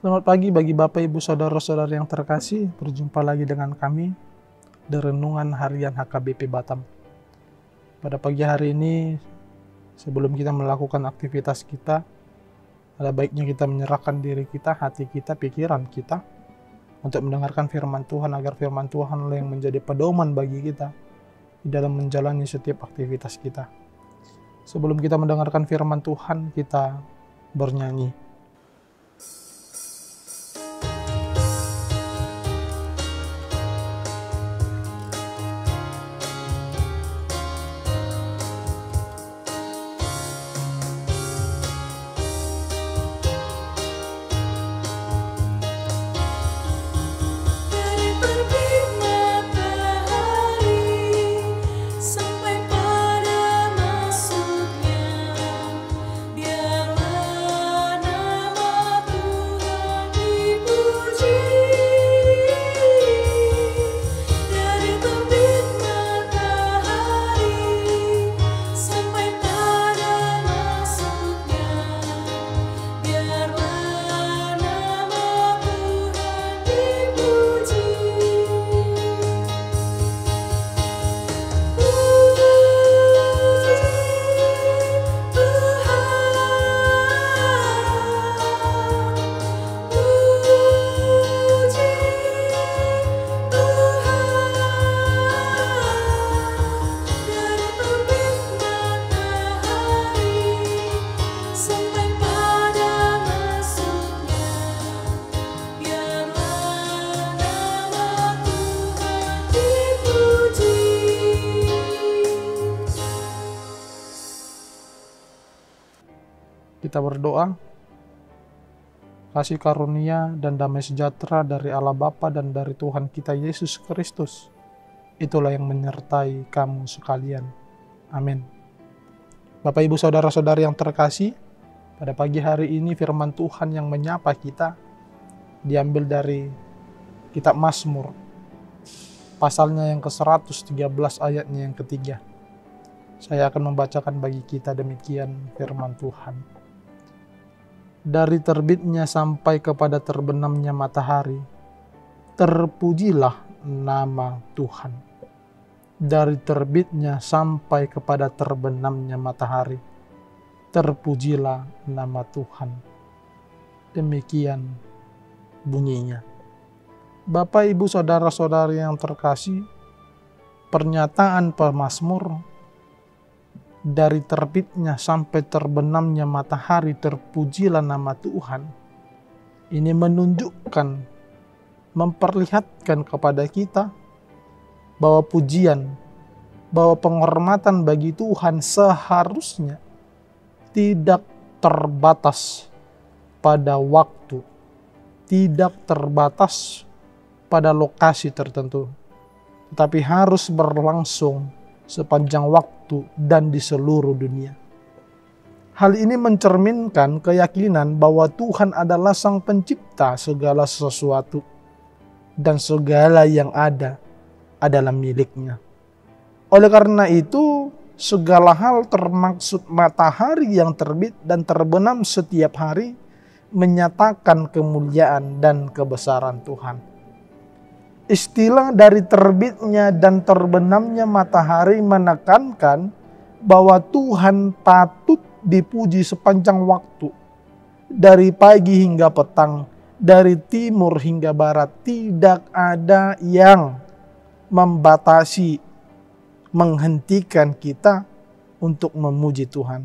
Selamat pagi bagi Bapak, Ibu, Saudara-saudara yang terkasih. Berjumpa lagi dengan kami di Renungan Harian HKBP Batam. Pada pagi hari ini, sebelum kita melakukan aktivitas kita, ada baiknya kita menyerahkan diri kita, hati kita, pikiran kita, untuk mendengarkan firman Tuhan, agar firman Tuhan yang menjadi pedoman bagi kita di dalam menjalani setiap aktivitas kita. Sebelum kita mendengarkan firman Tuhan, kita bernyanyi. Kita berdoa. Kasih karunia dan damai sejahtera dari Allah Bapa dan dari Tuhan kita Yesus Kristus, itulah yang menyertai kamu sekalian. Amin. Bapak, Ibu, Saudara-saudari yang terkasih, pada pagi hari ini firman Tuhan yang menyapa kita diambil dari kitab Mazmur, pasalnya yang ke-113 ayatnya yang ketiga. Saya akan membacakan bagi kita demikian firman Tuhan. Dari terbitnya sampai kepada terbenamnya matahari, terpujilah nama Tuhan. Dari terbitnya sampai kepada terbenamnya matahari, terpujilah nama Tuhan. Demikian bunyinya. Bapak, Ibu, Saudara-saudari yang terkasih, pernyataan pemazmur dari terbitnya sampai terbenamnya matahari, terpujilah nama Tuhan, ini menunjukkan, memperlihatkan kepada kita bahwa pujian, bahwa penghormatan bagi Tuhan seharusnya tidak terbatas pada waktu, tidak terbatas pada lokasi tertentu, tetapi harus berlangsung sepanjang waktu dan di seluruh dunia. Hal ini mencerminkan keyakinan bahwa Tuhan adalah Sang Pencipta segala sesuatu dan segala yang ada adalah milik-Nya. Oleh karena itu, segala hal termaksud matahari yang terbit dan terbenam setiap hari menyatakan kemuliaan dan kebesaran Tuhan. Istilah dari terbitnya dan terbenamnya matahari menekankan bahwa Tuhan patut dipuji sepanjang waktu. Dari pagi hingga petang, dari timur hingga barat, tidak ada yang membatasi, menghentikan kita untuk memuji Tuhan.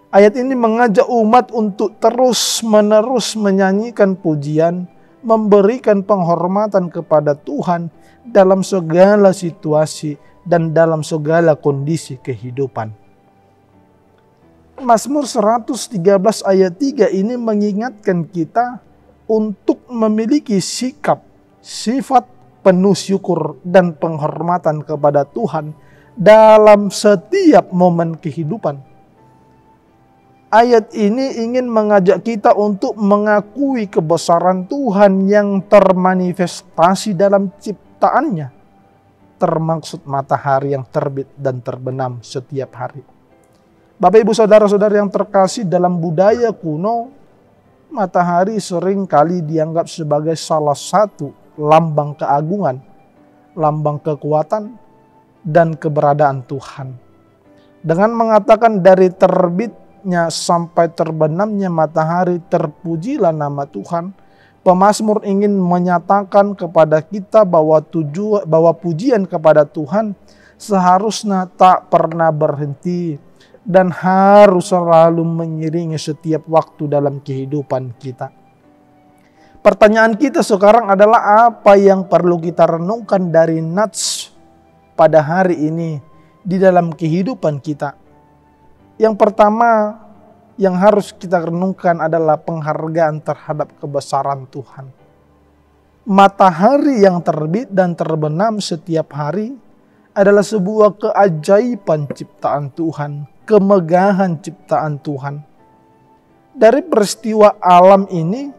Ayat ini mengajak umat untuk terus-menerus menyanyikan pujian, memberikan penghormatan kepada Tuhan dalam segala situasi dan dalam segala kondisi kehidupan. Mazmur 113 ayat 3 ini mengingatkan kita untuk memiliki sikap, sifat penuh syukur dan penghormatan kepada Tuhan dalam setiap momen kehidupan. Ayat ini ingin mengajak kita untuk mengakui kebesaran Tuhan yang termanifestasi dalam ciptaannya, termaksud matahari yang terbit dan terbenam setiap hari. Bapak, Ibu, Saudara-saudara yang terkasih, dalam budaya kuno, matahari sering kali dianggap sebagai salah satu lambang keagungan, lambang kekuatan, dan keberadaan Tuhan. Dengan mengatakan dari terbitnya sampai terbenamnya matahari, terpujilah nama Tuhan, pemazmur ingin menyatakan kepada kita bahwa pujian kepada Tuhan seharusnya tak pernah berhenti dan harus selalu mengiringi setiap waktu dalam kehidupan kita. Pertanyaan kita sekarang adalah apa yang perlu kita renungkan dari nats pada hari ini di dalam kehidupan kita. Yang pertama yang harus kita renungkan adalah penghargaan terhadap kebesaran Tuhan. Matahari yang terbit dan terbenam setiap hari adalah sebuah keajaiban ciptaan Tuhan, kemegahan ciptaan Tuhan. Dari peristiwa alam ini,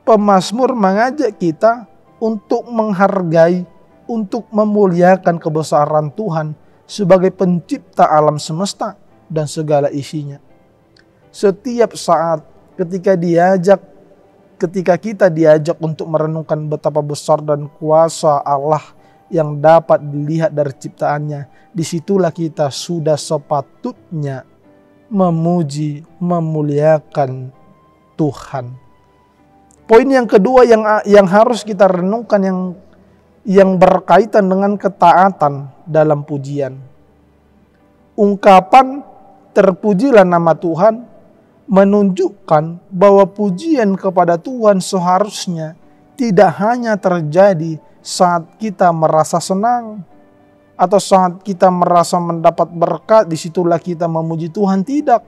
pemazmur mengajak kita untuk menghargai, untuk memuliakan kebesaran Tuhan sebagai pencipta alam semesta dan segala isinya. Setiap saat ketika kita diajak untuk merenungkan betapa besar dan kuasa Allah yang dapat dilihat dari ciptaannya, disitulah kita sudah sepatutnya memuji, memuliakan Tuhan. Poin yang kedua yang harus kita renungkan yang berkaitan dengan ketaatan dalam pujian. Ungkapan terpujilah nama Tuhan menunjukkan bahwa pujian kepada Tuhan seharusnya tidak hanya terjadi saat kita merasa senang atau saat kita merasa mendapat berkat, disitulah kita memuji Tuhan, tidak.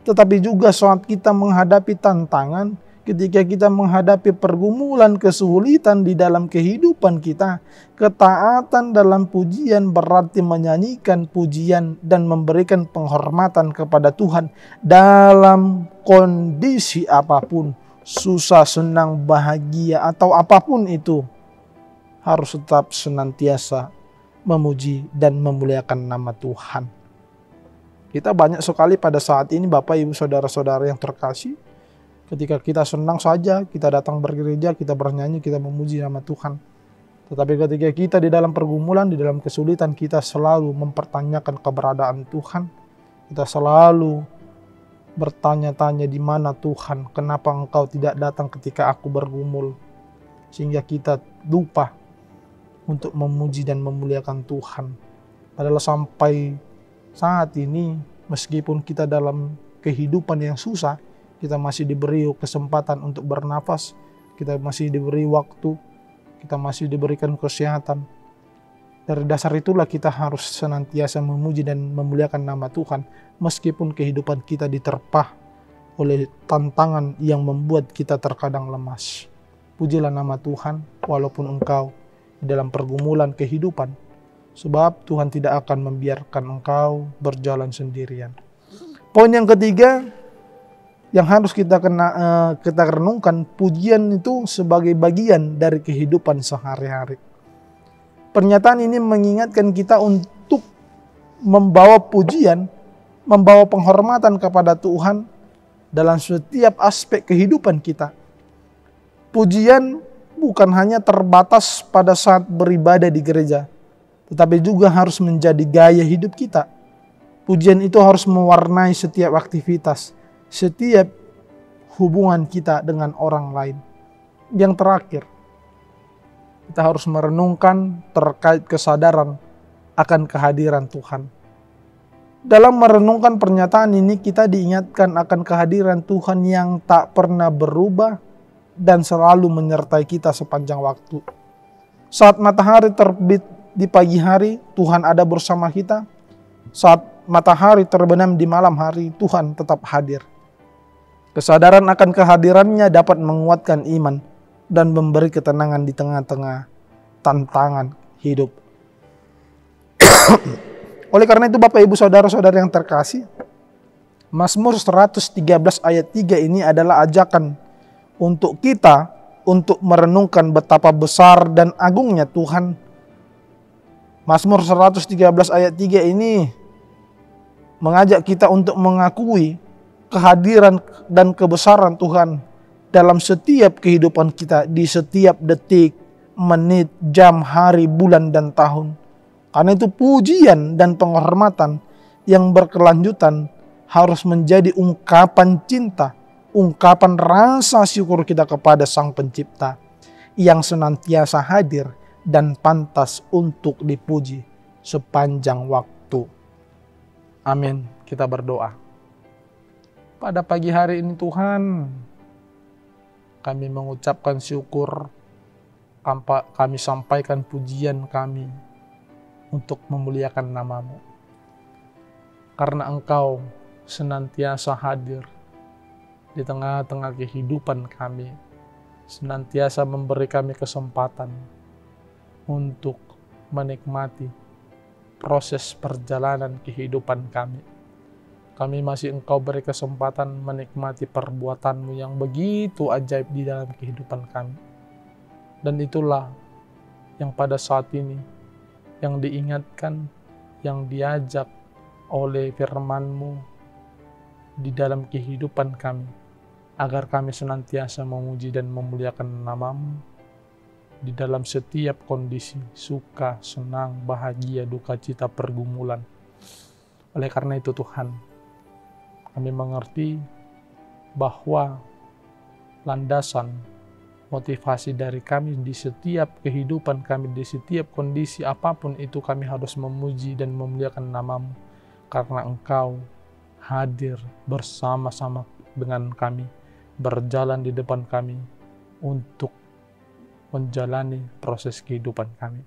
Tetapi juga saat kita menghadapi tantangan, ketika kita menghadapi pergumulan, kesulitan di dalam kehidupan kita, ketaatan dalam pujian berarti menyanyikan pujian dan memberikan penghormatan kepada Tuhan dalam kondisi apapun, susah, senang, bahagia, atau apapun itu, harus tetap senantiasa memuji dan memuliakan nama Tuhan. Kita banyak sekali pada saat ini, Bapak, Ibu, Saudara-saudara yang terkasih, ketika kita senang saja, kita datang bergereja, kita bernyanyi, kita memuji nama Tuhan. Tetapi ketika kita di dalam pergumulan, di dalam kesulitan, kita selalu mempertanyakan keberadaan Tuhan. Kita selalu bertanya-tanya, di mana Tuhan? Kenapa Engkau tidak datang ketika aku bergumul? Sehingga kita lupa untuk memuji dan memuliakan Tuhan. Padahal sampai saat ini, meskipun kita dalam kehidupan yang susah, kita masih diberi kesempatan untuk bernafas, kita masih diberi waktu, kita masih diberikan kesehatan. Dari dasar itulah kita harus senantiasa memuji dan memuliakan nama Tuhan, meskipun kehidupan kita diterpah oleh tantangan yang membuat kita terkadang lemas. Pujilah nama Tuhan walaupun engkau di dalam pergumulan kehidupan, sebab Tuhan tidak akan membiarkan engkau berjalan sendirian. Poin yang ketiga yang harus kita renungkan, pujian itu sebagai bagian dari kehidupan sehari-hari. Pernyataan ini mengingatkan kita untuk membawa pujian, membawa penghormatan kepada Tuhan dalam setiap aspek kehidupan kita. Pujian bukan hanya terbatas pada saat beribadah di gereja, tetapi juga harus menjadi gaya hidup kita. Pujian itu harus mewarnai setiap aktivitas, setiap hubungan kita dengan orang lain. Yang terakhir, kita harus merenungkan terkait kesadaran akan kehadiran Tuhan. Dalam merenungkan pernyataan ini, kita diingatkan akan kehadiran Tuhan yang tak pernah berubah dan selalu menyertai kita sepanjang waktu. Saat matahari terbit di pagi hari, Tuhan ada bersama kita. Saat matahari terbenam di malam hari, Tuhan tetap hadir. Kesadaran akan kehadirannya dapat menguatkan iman dan memberi ketenangan di tengah-tengah tantangan hidup. Oleh karena itu, Bapak, Ibu, Saudara-saudara yang terkasih, Mazmur 113 ayat 3 ini adalah ajakan untuk kita untuk merenungkan betapa besar dan agungnya Tuhan. Mazmur 113 ayat 3 ini mengajak kita untuk mengakui kehadiran dan kebesaran Tuhan dalam setiap kehidupan kita, di setiap detik, menit, jam, hari, bulan, dan tahun. Karena itu pujian dan penghormatan yang berkelanjutan harus menjadi ungkapan cinta, ungkapan rasa syukur kita kepada Sang Pencipta yang senantiasa hadir dan pantas untuk dipuji sepanjang waktu. Amin. Kita berdoa. Pada pagi hari ini Tuhan, kami mengucapkan syukur, kami sampaikan pujian kami untuk memuliakan nama-Mu. Karena Engkau senantiasa hadir di tengah-tengah kehidupan kami, senantiasa memberi kami kesempatan untuk menikmati proses perjalanan kehidupan kami. Kami masih Engkau beri kesempatan menikmati perbuatan-Mu yang begitu ajaib di dalam kehidupan kami. Dan itulah yang pada saat ini, yang diingatkan, yang diajak oleh firman-Mu di dalam kehidupan kami, agar kami senantiasa memuji dan memuliakan nama-Mu di dalam setiap kondisi, suka, senang, bahagia, duka cita, pergumulan. Oleh karena itu Tuhan, kami mengerti bahwa landasan motivasi dari kami di setiap kehidupan kami, di setiap kondisi apapun itu, kami harus memuji dan memuliakan nama-Mu, karena Engkau hadir bersama-sama dengan kami, berjalan di depan kami untuk menjalani proses kehidupan kami.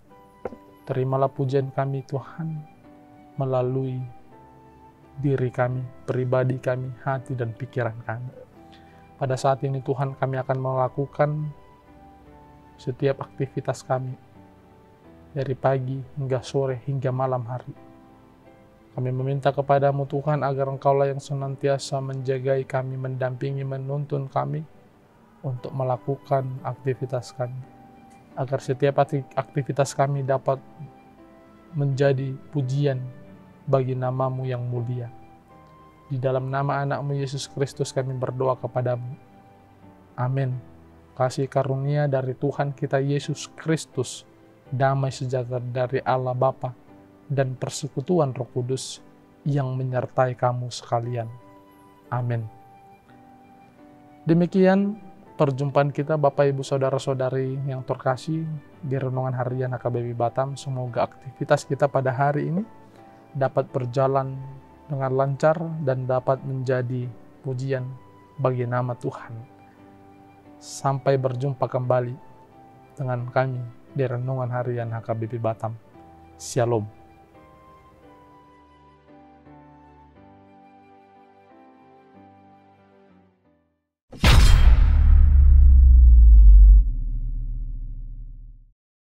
Terimalah pujian kami Tuhan melalui diri kami, pribadi kami, hati dan pikiran kami. Pada saat ini Tuhan, kami akan melakukan setiap aktivitas kami dari pagi hingga sore hingga malam hari. Kami meminta kepadamu Tuhan agar Engkaulah yang senantiasa menjagai kami, mendampingi, menuntun kami untuk melakukan aktivitas kami. Agar setiap aktivitas kami dapat menjadi pujian bagi nama-Mu yang mulia. Di dalam nama anak-Mu Yesus Kristus kami berdoa kepadamu. Amin. Kasih karunia dari Tuhan kita Yesus Kristus, damai sejahtera dari Allah Bapa, dan persekutuan Roh Kudus yang menyertai kamu sekalian. Amin. Demikian perjumpaan kita Bapak Ibu Saudara-saudari yang terkasih di Renungan Harian HKBP Batam. Semoga aktivitas kita pada hari ini dapat berjalan dengan lancar dan dapat menjadi pujian bagi nama Tuhan. Sampai berjumpa kembali dengan kami di Renungan Harian HKBP Batam. Shalom.